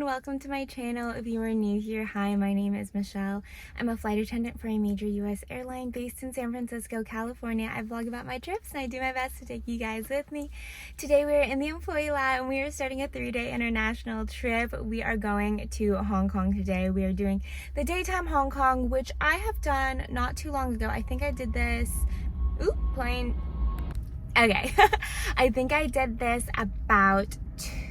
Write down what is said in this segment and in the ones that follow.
welcome to my channel. If you are new here, hi, my name is Michelle. I'm a flight attendant for a major US airline based in San Francisco, California. I vlog about my trips and I do my best to take you guys with me. Today we are in the employee lot and we are starting a 3-day international trip. We are going to Hong Kong today. We are doing the daytime Hong Kong, which I have done not too long ago. I think I did this, plane. Okay, I think I did this about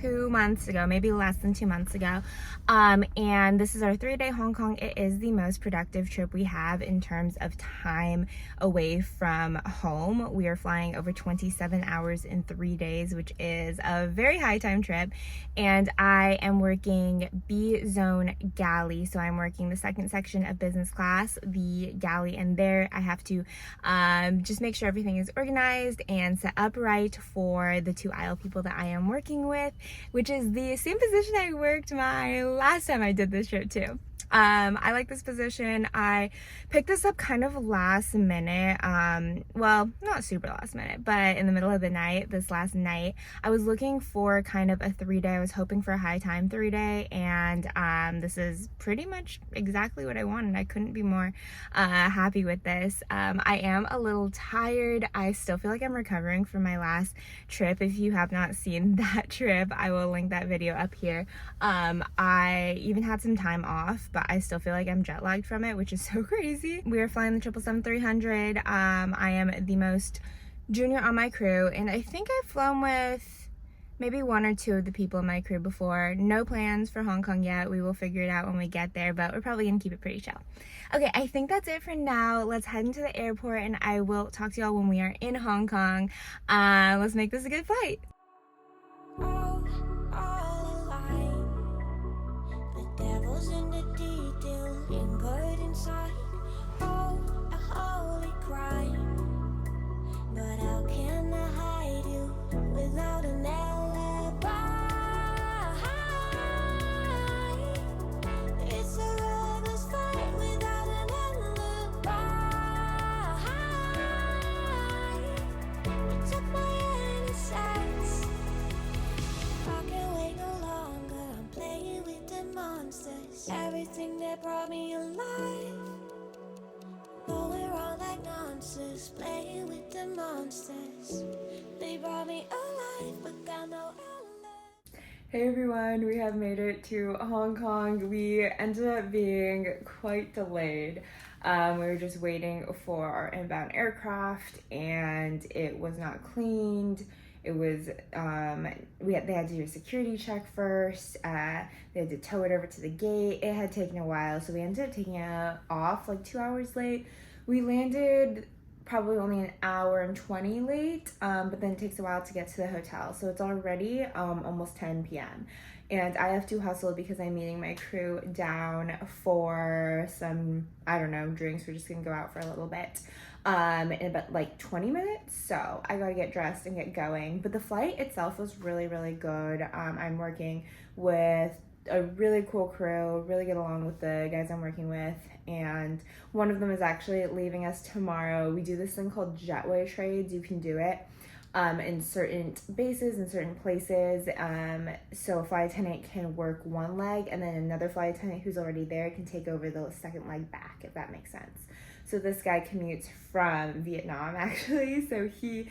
2 months ago, maybe less than 2 months ago. And this is our 3-day Hong Kong. It is the most productive trip we have in terms of time away from home. We are flying over 27 hours in 3 days, which is a very high time trip. And I am working B zone galley. So I'm working the second section of business class, the galley, and there I have to just make sure everything is organized and set up right for the 2 aisle people that I am working with, which is the same position I worked my last time I did this trip too. I like this position. I picked this up kind of last minute. Well, not super last minute, but in the middle of the night, this last night. I was looking for kind of a 3-day. I was hoping for a high time 3-day, and this is pretty much exactly what I wanted. I couldn't be more happy with this. I am a little tired. I still feel like I'm recovering from my last trip. If you have not seen that trip, I will link that video up here. I even had some time off, but I still feel like I'm jet lagged from it, which is so crazy. We are flying the 777-300. I am the most junior on my crew, and I think I've flown with maybe 1 or 2 of the people in my crew before. No plans for Hong Kong yet. We will figure it out when we get there, but we're probably gonna keep it pretty chill. Okay, I think that's it for now. Let's head into the airport and I will talk to y'all when we are in Hong Kong. Let's make this a good flight. Devil's in the detail, lingered inside. Oh, a holy crime. But how can I hide you without an alibi? It's a lover's fight without an alibi. You took my innocence. I can't wait no longer. I'm playing with the monsters. Everything that brought me alive. Going wrong like nonsense. Playing with the monsters. They brought me alive, but got no outlet. Hey everyone, we have made it to Hong Kong. We ended up being quite delayed. We were just waiting for our inbound aircraft and it was not cleaned. It was, they had to do a security check first. They had to tow it over to the gate. It had taken a while, so we ended up taking it off like 2 hours late. We landed probably only an hour and 20 late, but then it takes a while to get to the hotel. So it's already almost 10 p.m. And I have to hustle because I'm meeting my crew down for some, I don't know, drinks. We're just gonna go out for a little bit in about like 20 minutes. So I gotta get dressed and get going. But the flight itself was really, really good. I'm working with a really cool crew, really get along with the guys I'm working with, and one of them is actually leaving us tomorrow. We do this thing called jetway trades. You can do it in certain bases, in certain places. So a flight attendant can work one leg and then another flight attendant who's already there can take over the second leg back, if that makes sense. So this guy commutes from Vietnam actually, so he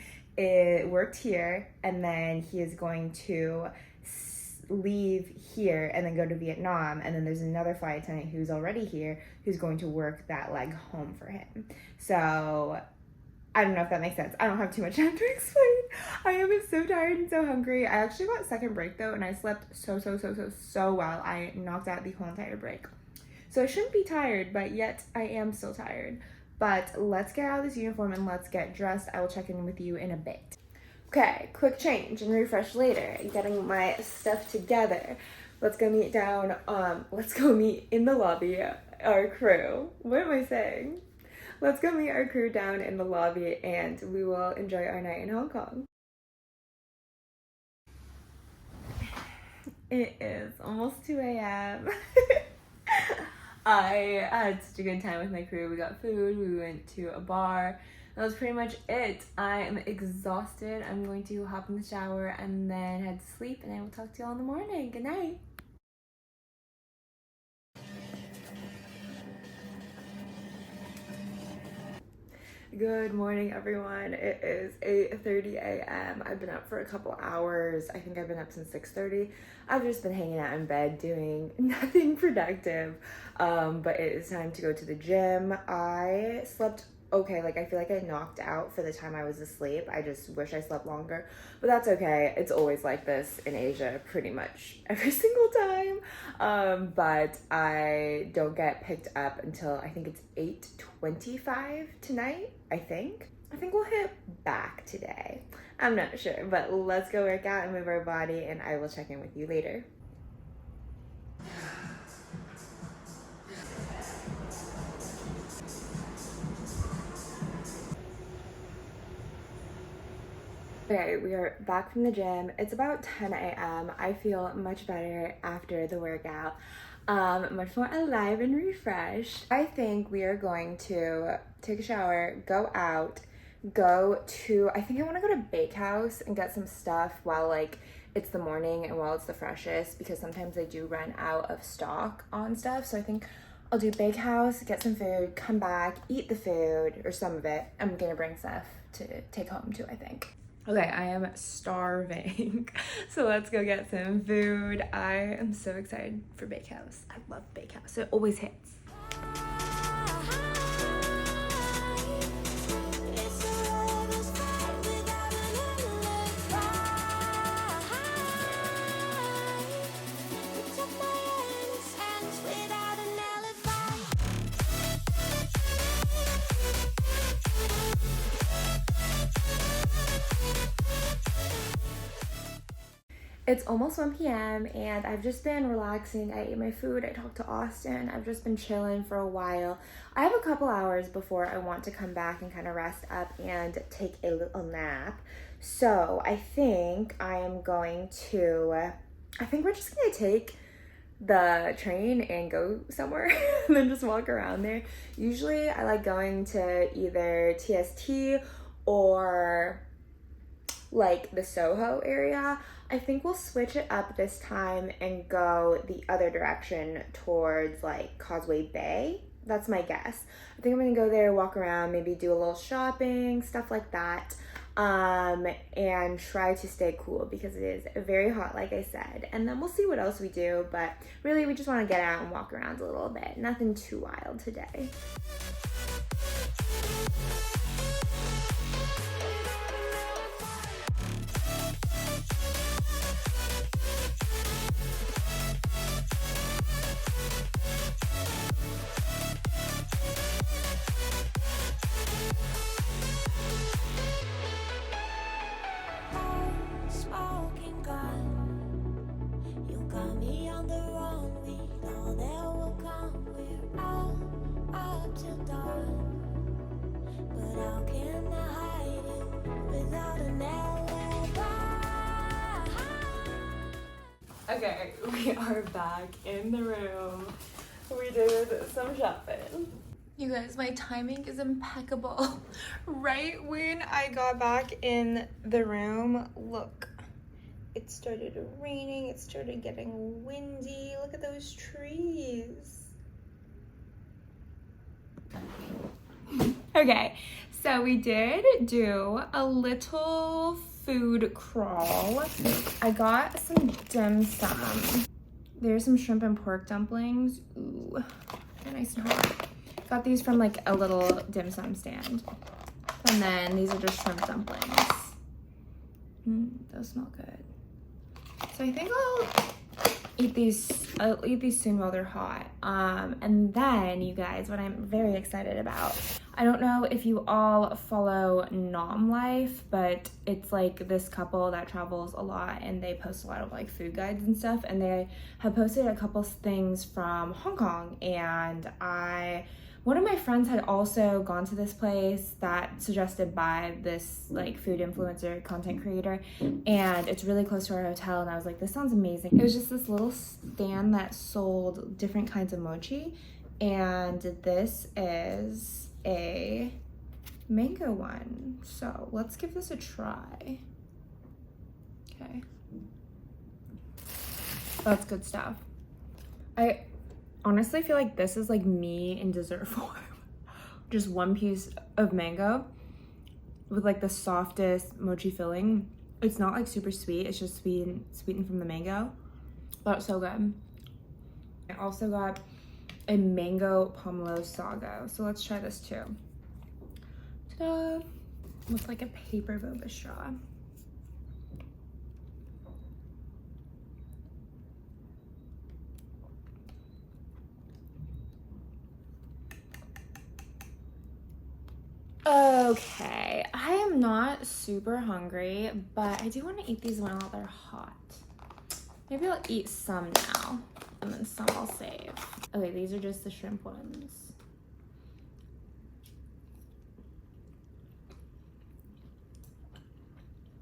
worked here and then he is going to leave here and then go to Vietnam, and then there's another flight attendant who's already here who's going to work that leg home for him. So I don't know if that makes sense. I don't have too much time to explain. I am so tired and so hungry. I actually got second break though, and I slept so well. I knocked out the whole entire break. So I shouldn't be tired, but yet I am still tired. But let's get out of this uniform and let's get dressed. I will check in with you in a bit. Okay, quick change and refresh later. Getting my stuff together. Let's go meet down, let's go meet in the lobby, our crew. What am I saying? Let's go meet our crew down in the lobby and we will enjoy our night in Hong Kong. It is almost 2 a.m. I had such a good time with my crew. We got food, we went to a bar. That was pretty much it. I am exhausted. I'm going to hop in the shower and then head to sleep, and I will talk to you all in the morning. Good night. Good morning, everyone. It is 8:30 a.m. I've been up for a couple hours. I think I've been up since 6:30. I've just been hanging out in bed doing nothing productive. But it is time to go to the gym. I slept okay. Like, I feel like I knocked out for the time I was asleep. I just wish I slept longer, but that's okay. It's always like this in Asia pretty much every single time. But I don't get picked up until I think it's 8:25 tonight. I think we'll hit back today. I'm not sure, but let's go work out and move our body, and I will check in with you later. Okay, we are back from the gym. It's about 10 a.m. I feel much better after the workout. Much more alive and refreshed. I think we are going to take a shower, go out, I think I want to go to Bakehouse and get some stuff while like it's the morning and while it's the freshest, because sometimes they do run out of stock on stuff. So I think I'll do Bakehouse, get some food, come back, eat the food or some of it. I'm gonna bring stuff to take home too, I think. Okay, I am starving, so let's go get some food. I am so excited for Bakehouse. I love Bakehouse. It always hits. It's almost 1 p.m. and I've just been relaxing. I ate my food, I talked to Austin, I've just been chilling for a while. I have a couple hours before I want to come back and kind of rest up and take a little nap. So I think we're just gonna take the train and go somewhere and then just walk around there. Usually I like going to either TST or like the Soho area. I think we'll switch it up this time and go the other direction towards like Causeway Bay. That's my guess. I think I'm gonna go there, walk around, maybe do a little shopping, stuff like that, and try to stay cool because it is very hot, like I said. And then we'll see what else we do, but really we just want to get out and walk around a little bit. Nothing too wild today. Smoking gun, you got me on the run. We know that will come. We're out up till dawn, but how can I hide it without an alibi? Okay, we are back in the room. We did some shopping. You guys, my timing is impeccable. Right when I got back in the room, look, it started raining, it started getting windy. Look at those trees. Okay, so we did do a little food crawl. I got some dim sum. There's some shrimp and pork dumplings. Ooh, they're nice and hot. Got these from like a little dim sum stand. And then these are just shrimp dumplings. Those smell good. So I think I'll eat these soon while they're hot. And then you guys, what I'm very excited about, I don't know if you all follow Nom Life, but it's like this couple that travels a lot and they post a lot of like food guides and stuff, and they have posted a couple things from Hong Kong, and one of my friends had also gone to this place that suggested by this like food influencer content creator, and it's really close to our hotel, and I was like, this sounds amazing. It was just this little stand that sold different kinds of mochi, and this is a mango one. So let's give this a try. Okay. That's good stuff. I honestly feel like this is like me in dessert form. just one piece of mango with like the softest mochi filling. It's not like super sweet, it's just sweetened from the mango. That's so good. I also got a mango pomelo sago, so let's try this too. Ta-da! With like a paper boba straw. Okay, I am not super hungry, but I do want to eat these while they're hot. Maybe I'll eat some now, and then some I'll save. Okay, these are just the shrimp ones.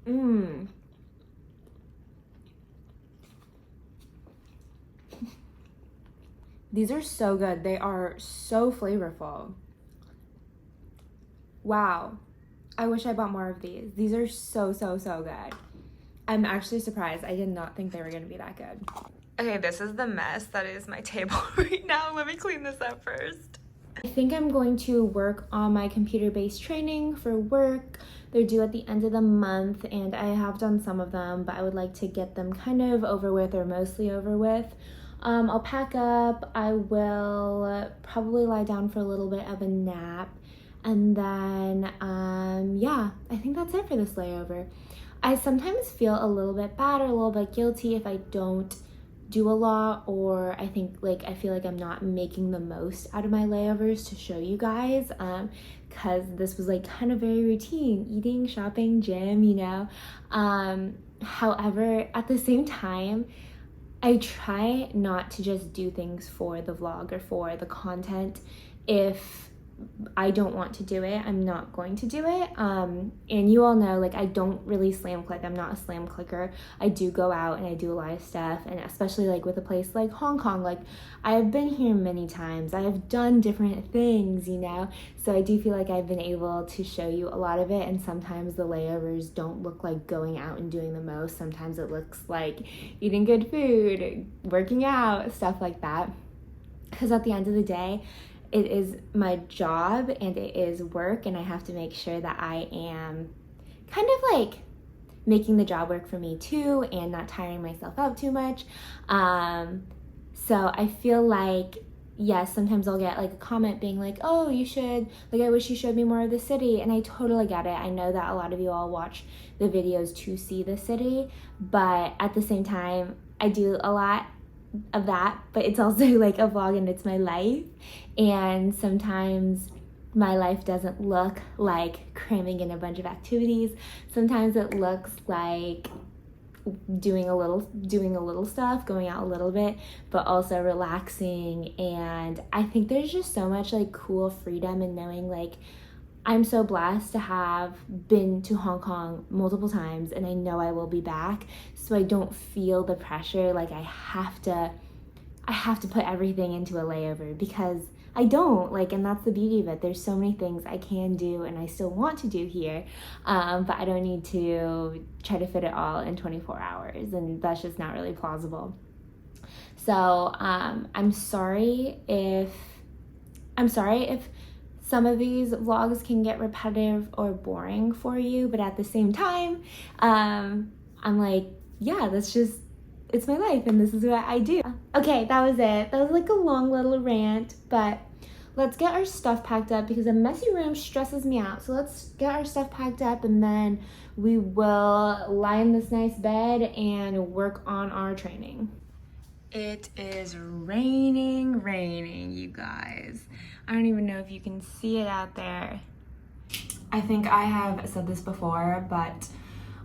Mmm. These are so good. They are so flavorful. Wow. I wish I bought more of these. These are so good. I'm actually surprised. I did not think they were gonna be that good. Okay, this is the mess that is my table right now. Let me clean this up first. I think I'm going to work on my computer-based training for work. They're due at the end of the month, and I have done some of them, but I would like to get them kind of over with, or mostly over with. I'll pack up. I will probably lie down for a little bit of a nap, and then yeah, I think that's it for this layover. I sometimes feel a little bit bad or a little bit guilty if I don't do a lot, or I feel like I'm not making the most out of my layovers to show you guys, because this was like kind of very routine, eating, shopping, gym, you know. However, at the same time, I try not to just do things for the vlog or for the content. If I don't want to do it, I'm not going to do it. And you all know, like, I don't really slam click. I'm not a slam clicker. I do go out and I do a lot of stuff, and especially like with a place like Hong Kong, like I have been here many times. I have done different things, you know, so I do feel like I've been able to show you a lot of it. And sometimes the layovers don't look like going out and doing the most. Sometimes it looks like eating good food, working out, stuff like that, because at the end of the day, it is my job and it is work, and I have to make sure that I am kind of like making the job work for me too, and not tiring myself out too much. So I feel like, yes, sometimes I'll get like a comment being like, oh, you should, like, I wish you showed me more of the city. And I totally get it. I know that a lot of you all watch the videos to see the city, but at the same time, I do a lot of that, but it's also like a vlog and it's my life, and sometimes my life doesn't look like cramming in a bunch of activities. Sometimes it looks like doing a little stuff, going out a little bit, but also relaxing. And I think there's just so much like cool freedom in knowing, like, I'm so blessed to have been to Hong Kong multiple times, and I know I will be back, so I don't feel the pressure like I have to put everything into a layover, because I don't, like, and that's the beauty of it. There's so many things I can do and I still want to do here, but I don't need to try to fit it all in 24 hours, and that's just not really plausible. So I'm sorry if some of these vlogs can get repetitive or boring for you, but at the same time, I'm like, yeah, it's my life and this is what I do. Okay, that was it. That was like a long little rant, but let's get our stuff packed up because a messy room stresses me out. So let's get our stuff packed up, and then we will lie in this nice bed and work on our training. It is raining, you guys. I don't even know if you can see it out there. I think I have said this before, but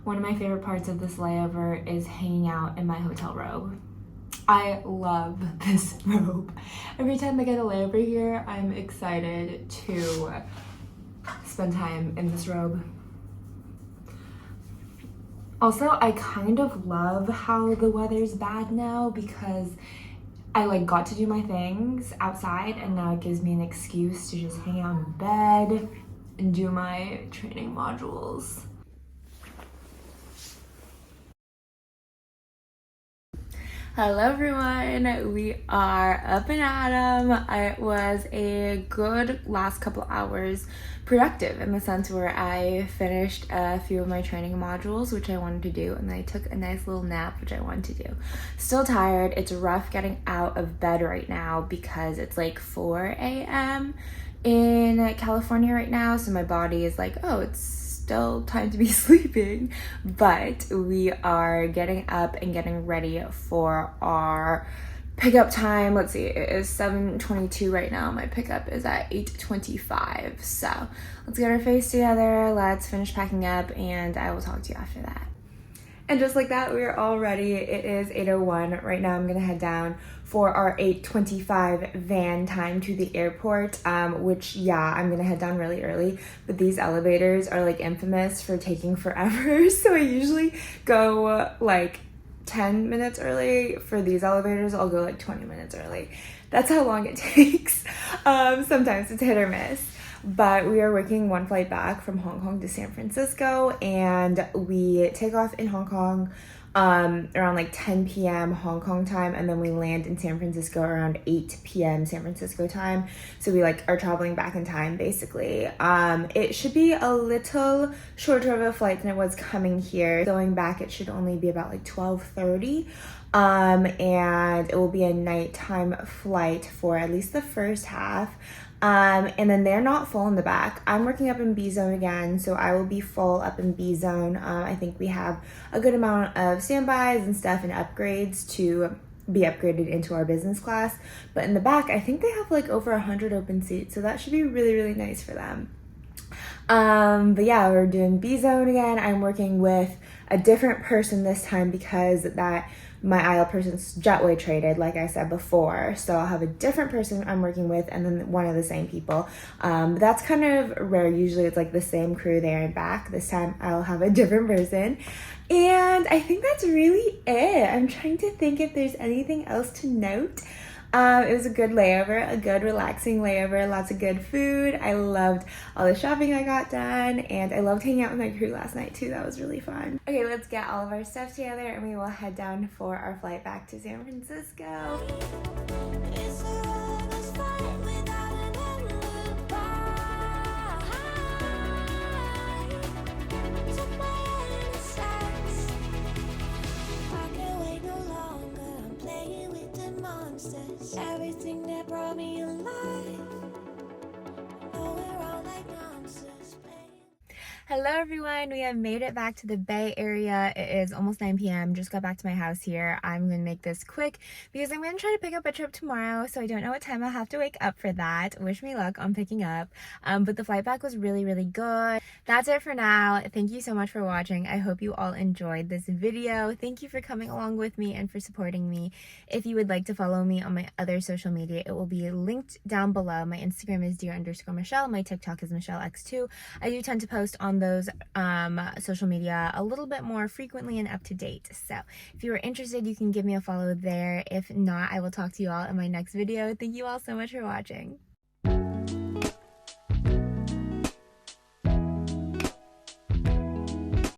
one of my favorite parts of this layover is hanging out in my hotel robe. I love this robe. Every time I get a layover here, I'm excited to spend time in this robe. Also, I kind of love how the weather's bad now, because I like got to do my things outside, and now it gives me an excuse to just hang out in bed and do my training modules. Hello everyone, we are up and at 'em. It was a good last couple hours, productive in the sense where I finished a few of my training modules, which I wanted to do, and then I took a nice little nap, which I wanted to do. Still tired. It's rough getting out of bed right now because it's like 4 a.m. in California right now, so my body is like, oh, it's still time to be sleeping, but we are getting up and getting ready for our pickup time. Let's see, it is 7:22 right now. My pickup is at 8:25, so let's get our face together, let's finish packing up, and I will talk to you after that. And just like that, we are all ready. It is 8:01 right now. I'm gonna head down for our 8:25 van time to the airport, which, yeah, I'm gonna head down really early, but these elevators are like infamous for taking forever. So I usually go like 10 minutes early. For these elevators, I'll go like 20 minutes early. That's how long it takes. Sometimes it's hit or miss. But we are working one flight back from Hong Kong to San Francisco, and we take off in Hong Kong around like 10 p.m. Hong Kong time, and then we land in San Francisco around 8 p.m. San Francisco time. So we like are traveling back in time basically. It should be a little shorter of a flight than it was coming here. Going back, it should only be about like 12:30. And it will be a nighttime flight for at least the first half. And then they're not full in the back. I'm working up in B zone again, so I will be full up in B zone. I think we have a good amount of standbys and stuff and upgrades to be upgraded into our business class. But in the back, I think they have like over 100 open seats, so that should be really, really nice for them. But yeah, we're doing B zone again. I'm working with a different person this time because my aisle person's jetway traded, like I said before. So I'll have a different person I'm working with and then one of the same people. That's kind of rare. Usually it's like the same crew there and back. This time I'll have a different person. And I think that's really it. I'm trying to think if there's anything else to note. It was a good layover, a good relaxing layover, lots of good food. I loved all the shopping I got done, and I loved hanging out with my crew last night too. That was really fun. Okay, let's get all of our stuff together and we will head down for our flight back to San Francisco. It's a lover's fight without an end goodbye. Took my innocence. I can't wait no longer. I'm playing with the monsters. Everything that brought me alive. Oh, we're all like monsters, babe. Hello everyone, we have made it back to the Bay Area. It is almost 9 p.m. Just got back to my house here. I'm gonna make this quick because I'm gonna try to pick up a trip tomorrow, so I don't know what time I'll have to wake up for that. Wish me luck on picking up. But the flight back was really, really good. That's it for now. Thank you so much for watching. I hope you all enjoyed this video. Thank you for coming along with me and for supporting me. If you would like to follow me on my other social media, it will be linked down below. My Instagram is dear_Michelle. My TikTok is MichelleX2. I do tend to post on those social media a little bit more frequently and up to date. So if you are interested, you can give me a follow there. If not, I will talk to you all in my next video. Thank you all so much for watching.